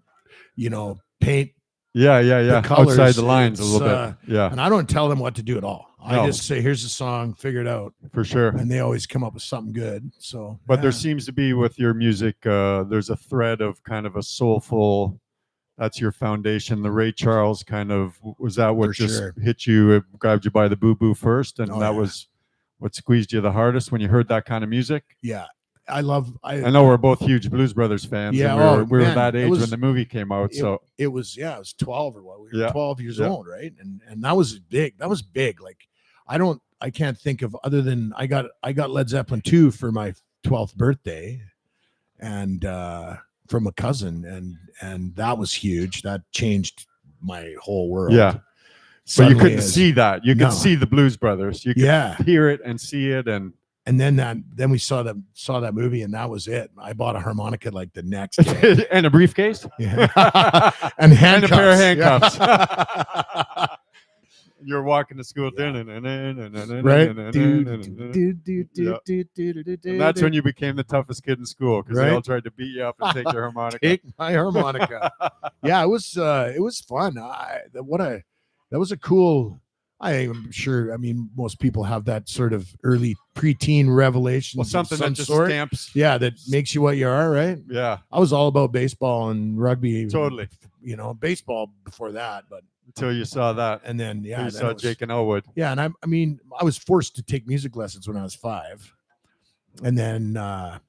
paint. Yeah. The colors, outside the lines a little bit. Yeah. And I don't tell them what to do at all. I just say, here's the song, figure it out. For sure. And they always come up with something good. So, but there seems to be with your music, there's a thread of kind of a soulful, that's your foundation. The Ray Charles kind of, was that what hit you, it grabbed you by the boo-boo first? And that was what squeezed you the hardest when you heard that kind of music? Yeah. I know we're both huge Blues Brothers fans. Yeah, and we were that age when the movie came out. It was 12 or what? We were 12 years old, right? And that was big. That was big. Like I can't think of other than I got Led Zeppelin 2 for my 12th birthday, and from a cousin, and that was huge. That changed my whole world. Yeah. But you couldn't see that. You could see the Blues Brothers. You could hear it and see it, and then we saw that movie, and that was it. I bought a harmonica like the next day. And a briefcase. Yeah. and a pair of handcuffs. Yeah. You're walking to school, right? And that's when you became the toughest kid in school, because they all tried to beat you up and take your harmonica. Take my harmonica. Yeah, it was fun. That was a cool. I'm sure. I mean, most people have that sort of early preteen revelation. Well, something that just stamps. Yeah, that makes you what you are, right? Yeah. I was all about baseball and rugby. Totally. Baseball before that, but until you saw that, and then you saw Jake and Elwood. Yeah, and I was forced to take music lessons when I was 5, and then I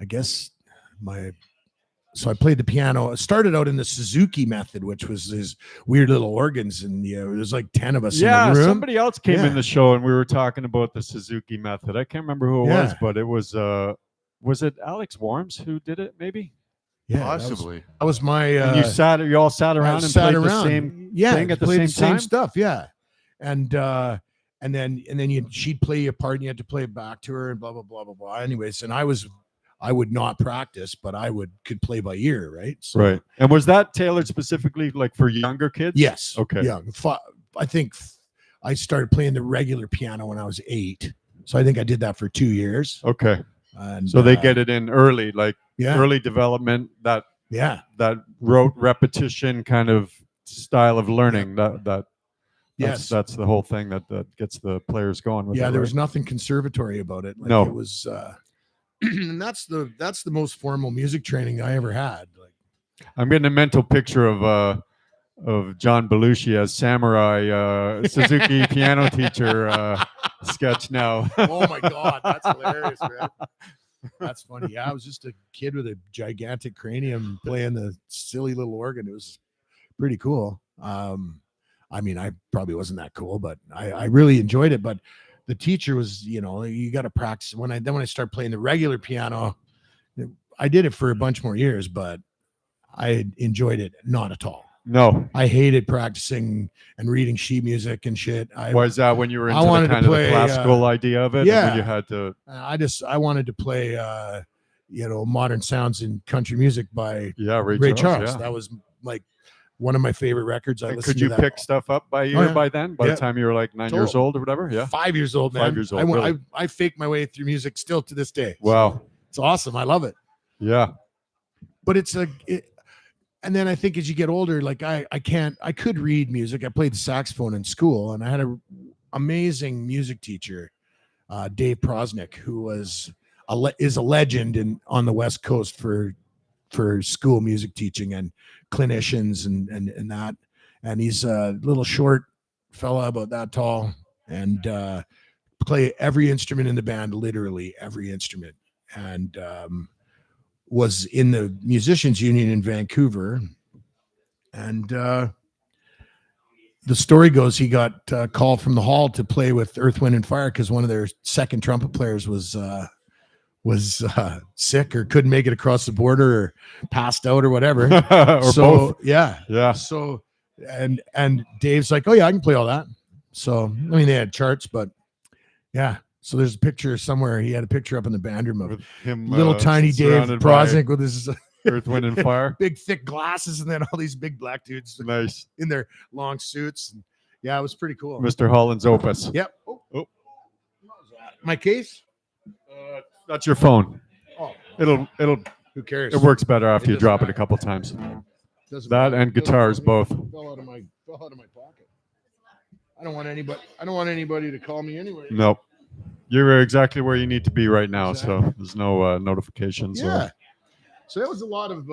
guess So I played the piano. I started out in the Suzuki method, which was these weird little organs, and there's like 10 of us in the room. Somebody else came in the show, and we were talking about the Suzuki method. I can't remember who it was, but it was it Alex Worms who did it? Maybe. Yeah, possibly. That was my. And you all sat around and played the same thing at the same time. Stuff, yeah, and then she'd play a part, and you had to play it back to her, and blah blah blah blah blah. Anyways, and I would not practice, but I could play by ear, right? So, right. And was that tailored specifically like for younger kids? Yes. Okay. Yeah. I think I started playing the regular piano when I was 8, so I think I did that for 2 years. Okay. And so they get it in early, like early development. That rote repetition kind of style of learning. That's the whole thing that gets the players going. With there was nothing conservatory about it. Like, it was. And that's the most formal music training I ever had. Like, I'm getting a mental picture of John Belushi as samurai Suzuki piano teacher sketch now. Oh my God, that's hilarious, man. That's funny. Yeah, I was just a kid with a gigantic cranium playing the silly little organ. It was pretty cool. I mean, I probably wasn't that cool, but I really enjoyed it. But the teacher was, you got to practice. When I started playing the regular piano, I did it for a bunch more years, but I enjoyed it not at all. No, I hated practicing and reading sheet music and shit. Why is that when you were into the kind of the classical idea of it? Yeah, you had to. I wanted to play, modern sounds in country music by Ray Charles. Yeah. That was like one of my favorite records. I listened could you to pick stuff up by ear by then? By the time you were like 9 years old or whatever? Yeah, 5 years old, man. 5 years old. Really? I faked my way through music still to this day. Wow, so it's awesome. I love it. Yeah, but and then I think as you get older, like I could read music. I played the saxophone in school, and I had an amazing music teacher, Dave Prosnick, who is a legend on the West Coast for school music teaching and clinicians and that. And he's a little short fella, about that tall, and play every instrument in the band, literally every instrument, and was in the musicians union in Vancouver. And the story goes, he got called from the hall to play with Earth, Wind and Fire because one of their second trumpet players was sick or couldn't make it across the border or passed out or whatever. Or both. Yeah. So, and Dave's like, oh yeah, I can play all that. So, I mean, they had charts, but Yeah. So there's a picture somewhere. He had a picture up in the band room of With him, little tiny Dave surrounded by Prosnick with his Earth, Wind, and Fire. big thick glasses, and then all these big black dudes Nice. in their long suits. And yeah, it was pretty cool. Mr. Holland's Opus. Yep. Oh. My case? That's your phone. Oh, It'll who cares? it works better after It you drop doesn't it a couple times. Doesn't That matter. and guitars both. Fell out of my pocket. I don't want anybody to call me anyway. Nope. You're exactly where you need to be right now, Exactly. so there's no notifications. Yeah. So that was a lot of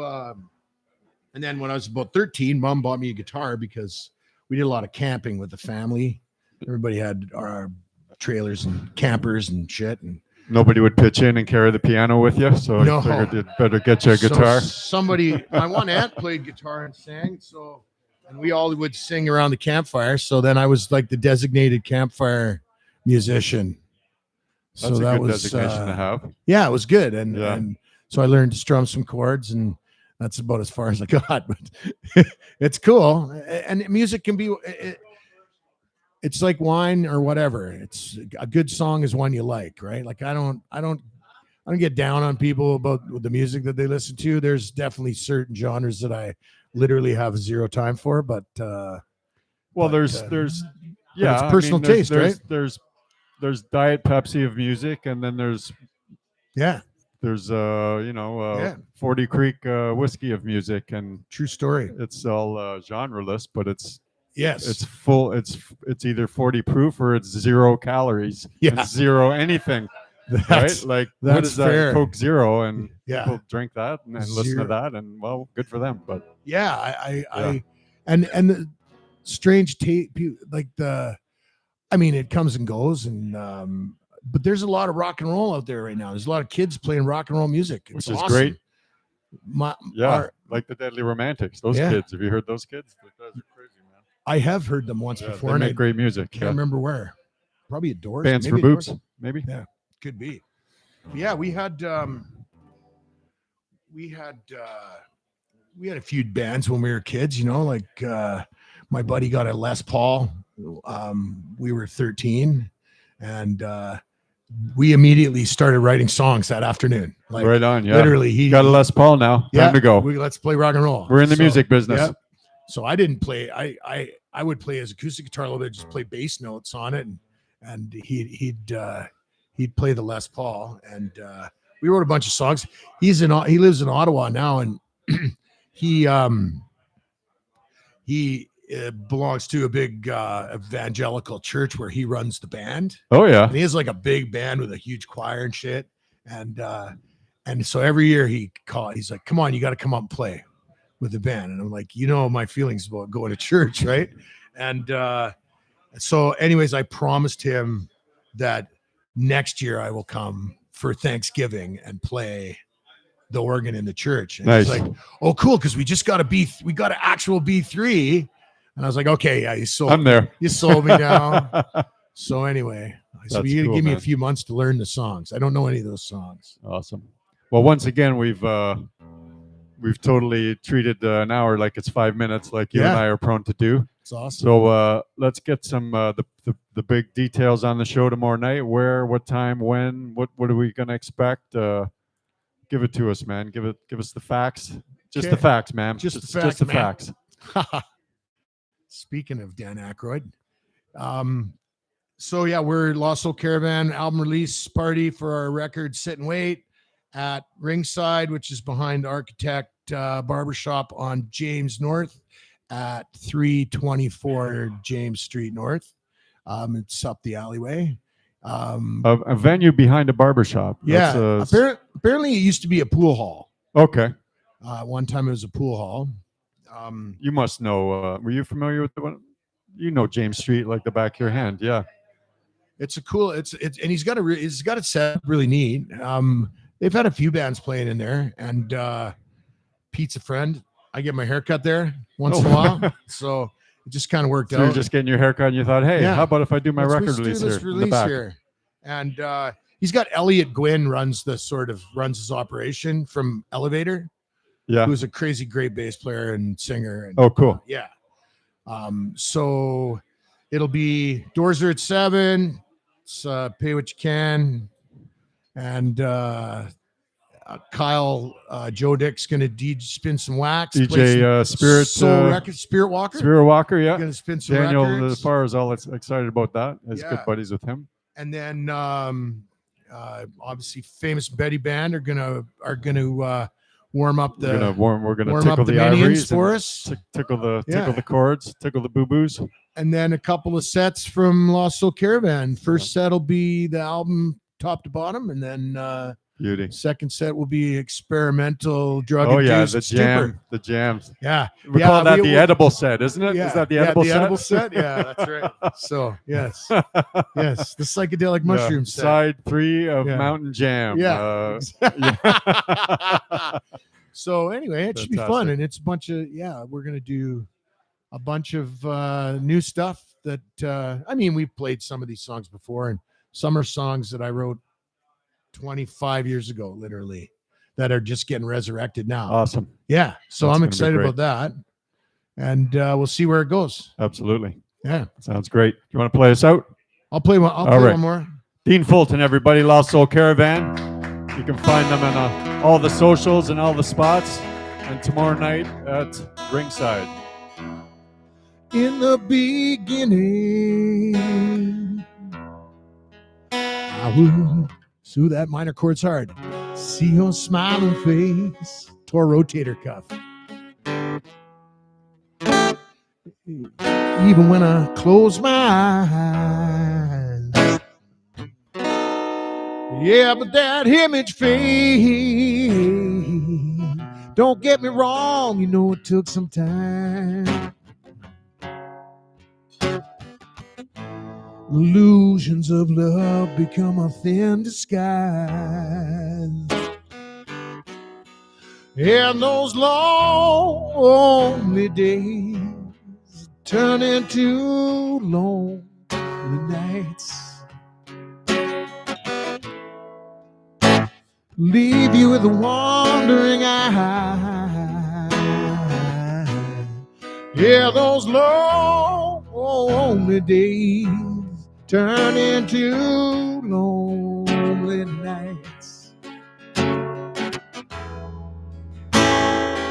and then when I was about 13, Mom bought me a guitar because we did a lot of camping with the family. Everybody had our trailers and campers and shit, and Nobody would pitch in and carry the piano with you, so No. I figured you'd better get you a guitar. So my one aunt played guitar and sang, and we all would sing around the campfire. So then I was like the designated campfire musician. That's So a that good was designation to have. yeah, it was good, and Yeah. and so I learned to strum some chords, and that's about as far as I got. But it's cool, and music can be. It's like wine or whatever. It's a good song is one you like, right? Like I don't get down on people about the music that they listen to. There's definitely certain genres that I literally have zero time for, but There's it's personal taste, right? There's Diet Pepsi of music, and then there's yeah, 40 Creek whiskey of music, and true story. it's all genreless, but it's Yes, it's either 40 proof or it's 0 calories. Yeah. It's 0 anything. Right? Like what that's is that? fair. Coke Zero, and Yeah. people drink that and listen to Zero. that, and well, good for them. But yeah. Yeah. And the strange tape, like it comes and goes, and but there's a lot of rock and roll out there right now. There's a lot of kids playing rock and roll music, Which It's is awesome. great. Our- like the Deadly Romantics. Those Yeah. kids. Have you heard those kids? Those guys are crazy, man. I have heard them once Yeah, before, they and I make great music. can't Yeah. remember where. Probably at Doors. Bands for maybe at Doors. boobs, maybe. Yeah, could be. Yeah, we had a few bands when we were kids. Like my buddy got a Les Paul. We were 13, and we immediately started writing songs that afternoon. Like Right on. Yeah. literally, he Got a Les Paul now. yeah, Time to go. Let's play rock and roll. We're in the So, music business. yeah. So I didn't play. I would play his acoustic guitar a little bit, just play bass notes on it, and he'd play the Les Paul, and we wrote a bunch of songs. He lives in Ottawa now, and he belongs to a big evangelical church where he runs the band. Oh yeah. And he has like a big band with a huge choir and shit. And so every year he's like, come on, you got to come up and play with the band. And I'm like, my feelings about going to church, right? And so anyways, I promised him that next year I will come for Thanksgiving and play the organ in the church. And Nice. he's like, oh, cool, because we got an actual B3. And I was like, okay, yeah, I'm there. you sold me now. So anyway, so That's you gotta cool, give me a man. few months to learn the songs. I don't know any of those songs. Awesome. Well, once again, we've totally treated an hour like it's 5 minutes, like you and Yeah. I are prone to do. It's awesome. So let's get some the big details on the show tomorrow night. Where, what time, when, what are we gonna expect? Give it to us, man. Give us the facts. Just the Okay. facts, man. Just the Just facts, the man. facts. Speaking of Dan Aykroyd, so yeah, we're Lost Soul Caravan album release party for our record Sit and Wait at Ringside, which is behind Architect Barbershop on James North at 324 James Street North. It's up the alleyway. A venue behind a barbershop. Yeah, apparently it used to be a pool hall. Okay. One time it was a pool hall. You must know. Were you familiar with the one? You know James Street like the back of your hand. Yeah. It's a cool. It's and he's got it set up really neat. They've had a few bands playing in there, and Pete's a friend. I get my haircut there once in a while, so it just kind of worked So out. you're just getting your haircut, and you thought, hey, Yeah. how about if I do my Let's record do release this here in the back? And he's got Elliot Gwynn runs his operation from Elevator, Yeah. who's a crazy great bass player and singer. And Oh, cool. yeah. So it'll be doors are at 7. It's pay what you can. And Kyle Joe Dick's going to spin some wax. DJ Spirit Spirit Walker. Spirit Walker, yeah. Going to spin some Daniel, records. as far as all excited about that, as good buddies with him. And then obviously famous Betty Band are gonna warm up the we're gonna tickle the ivories for us, tickle the chords, tickle the boo-boos. And then a couple of sets from Lost Soul Caravan. First set will be the album top to bottom, and then beauty. Second set will be experimental drug-induced the jams. Yeah, we call that the edible set, isn't it? Yeah. Is that the edible set? Edible set? Yeah, that's right. So yes, the psychedelic mushroom set. Side 3 of Mountain Jam. Yeah. So anyway, it should be fun, and it's a bunch of we're gonna do a bunch of new stuff that we've played some of these songs before, and some are songs that I wrote 25 years ago, literally, that are just getting resurrected now. Awesome. Yeah. So I'm excited about that. And we'll see where it goes. Absolutely. Yeah. Sounds great. Do you want to play us out? I'll play one more. Dean Fulton, everybody, Lost Soul Caravan. You can find them on all the socials and all the spots. And tomorrow night at Ringside. In the beginning, I will... So that minor chord's hard. See your smiling face. Tore rotator cuff. Even when I close my eyes. Yeah, but that image fades. Don't get me wrong, you know it took some time. Illusions of love become a thin disguise. And those lonely days turn into lonely nights. Leave you with a wandering eye. Yeah, those lonely days turn into lonely nights.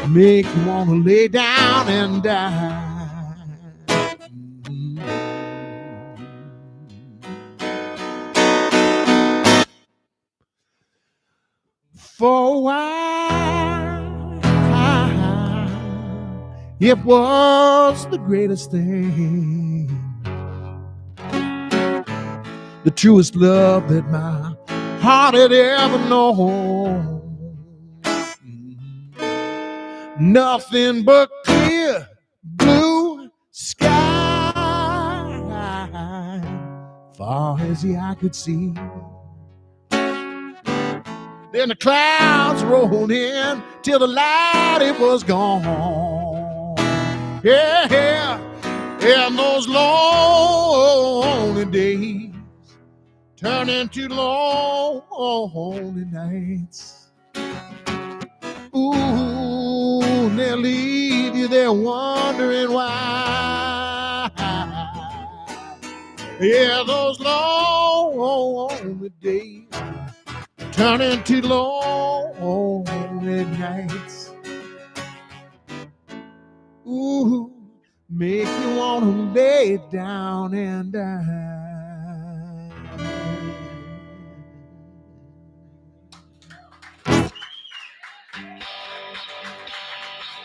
Make you want to lay down and die. For a while, it was the greatest thing. The truest love that my heart had ever known. Nothing but clear blue sky, far as the eye could see. Then the clouds rolled in till the light it was gone. Yeah, and those lonely days turn into lonely nights. Ooh, and they'll leave you there wondering why. Yeah, those lonely days turn into lonely nights. Ooh, make you want to lay down and die.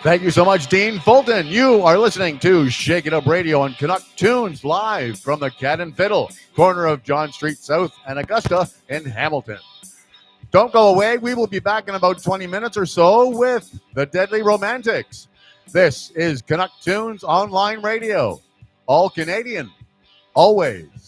Thank you so much, Dean Fulton. You are listening to Shake It Up Radio on Canuck Tunes live from the Cat Fiddle, corner of John Street South and Augusta in Hamilton. Don't go away. We will be back in about 20 minutes or so with the Deadly Romantics. This is Canuck Tunes Online Radio. All Canadian, always.